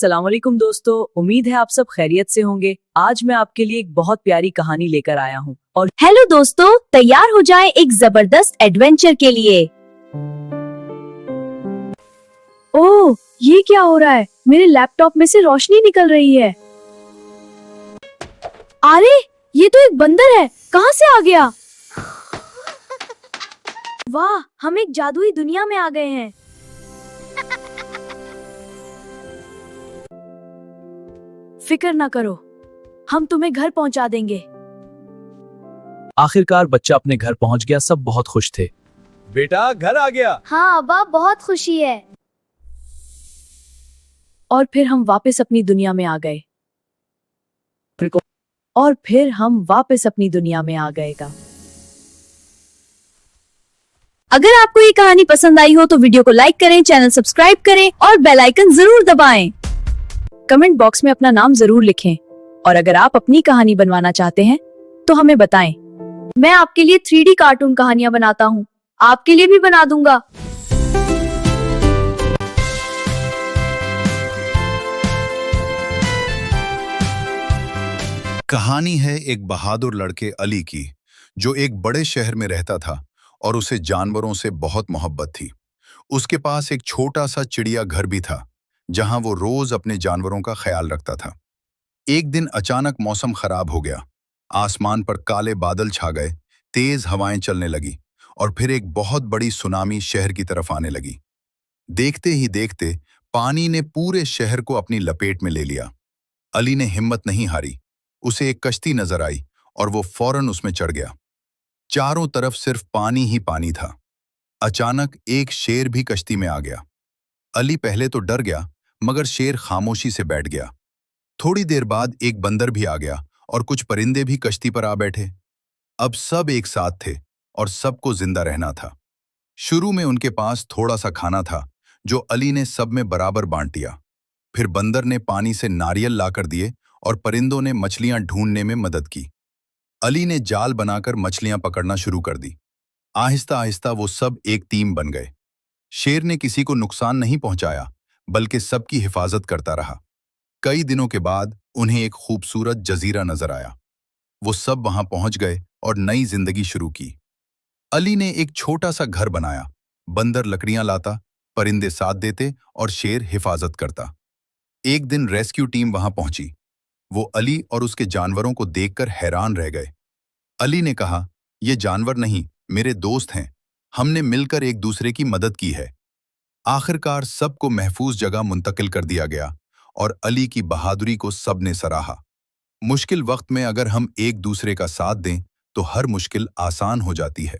अस्सलाम वालेकुम दोस्तों, उम्मीद है आप सब खैरियत से होंगे। आज मैं आपके लिए एक बहुत प्यारी कहानी लेकर आया हूँ और हेलो दोस्तों, तैयार हो जाएं एक जबरदस्त एडवेंचर के लिए। ओह, ये क्या हो रहा है? मेरे लैपटॉप में से रोशनी निकल रही है। अरे, ये तो एक बंदर है। कहाँ से आ गया? वाह, हम एक जादुई दुनिया में आ गए हैं। फिक्र ना करो, हम तुम्हें घर पहुंचा देंगे। आखिरकार बच्चा अपने घर पहुंच गया। सब बहुत खुश थे। बेटा घर आ गया। हाँ अब्बा, बहुत खुशी है। और फिर हम वापस अपनी दुनिया में आ गए। अगर आपको ये कहानी पसंद आई हो तो वीडियो को लाइक करें, चैनल सब्सक्राइब करें और बेल आइकन जरूर दबाएं। कमेंट बॉक्स में अपना नाम जरूर लिखें और अगर आप अपनी कहानी बनवाना चाहते हैं तो हमें बताएं। मैं आपके लिए 3D कार्टून कहानियां बनाता हूँ, आपके लिए भी बना दूंगा। कहानी है एक बहादुर लड़के अली की, जो एक बड़े शहर में रहता था और उसे जानवरों से बहुत मोहब्बत थी। उसके पास एक छोटा सा चिड़िया घर भी था, जहां वो रोज अपने जानवरों का ख्याल रखता था। एक दिन अचानक मौसम खराब हो गया। आसमान पर काले बादल छा गए, तेज हवाएं चलने लगी और फिर एक बहुत बड़ी सुनामी शहर की तरफ आने लगी। देखते ही देखते पानी ने पूरे शहर को अपनी लपेट में ले लिया। अली ने हिम्मत नहीं हारी। उसे एक कश्ती नजर आई और वो फौरन उसमें चढ़ गया। चारों तरफ सिर्फ पानी ही पानी था। अचानक एक शेर भी कश्ती में आ गया। अली पहले तो डर गया, मगर शेर खामोशी से बैठ गया। थोड़ी देर बाद एक बंदर भी आ गया और कुछ परिंदे भी कश्ती पर आ बैठे। अब सब एक साथ थे और सबको जिंदा रहना था। शुरू में उनके पास थोड़ा सा खाना था, जो अली ने सब में बराबर बांट दिया। फिर बंदर ने पानी से नारियल लाकर दिए और परिंदों ने मछलियां ढूंढने में मदद की। अली ने जाल बनाकर मछलियां पकड़ना शुरू कर दी। आहिस्ता आहिस्ता वो सब एक टीम बन गए। शेर ने किसी को नुकसान नहीं पहुंचाया, बल्कि सबकी हिफाजत करता रहा। कई दिनों के बाद उन्हें एक खूबसूरत जजीरा नजर आया। वो सब वहां पहुंच गए और नई जिंदगी शुरू की। अली ने एक छोटा सा घर बनाया। बंदर लकड़ियां लाता, परिंदे साथ देते और शेर हिफाजत करता। एक दिन रेस्क्यू टीम वहां पहुंची। वो अली और उसके जानवरों को देखकर हैरान रह गए। अली ने कहा, ये जानवर नहीं, मेरे दोस्त हैं। हमने मिलकर एक दूसरे की मदद की है। आखिरकार सबको महफूज जगह मुंतकिल कर दिया गया और अली की बहादुरी को सबने सराहा। मुश्किल वक्त में अगर हम एक दूसरे का साथ दें तो हर मुश्किल आसान हो जाती है।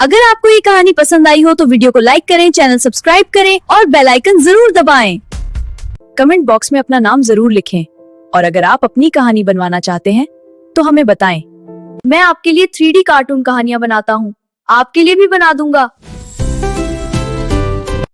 अगर आपको ये कहानी पसंद आई हो तो वीडियो को लाइक करें, चैनल सब्सक्राइब करें और बेल आइकन जरूर दबाएं। कमेंट बॉक्स में अपना नाम जरूर लिखें और अगर आप अपनी कहानी बनवाना चाहते हैं तो हमें बताएं। मैं आपके लिए 3D कार्टून कहानियां बनाता हूँ, आपके लिए भी बना दूंगा।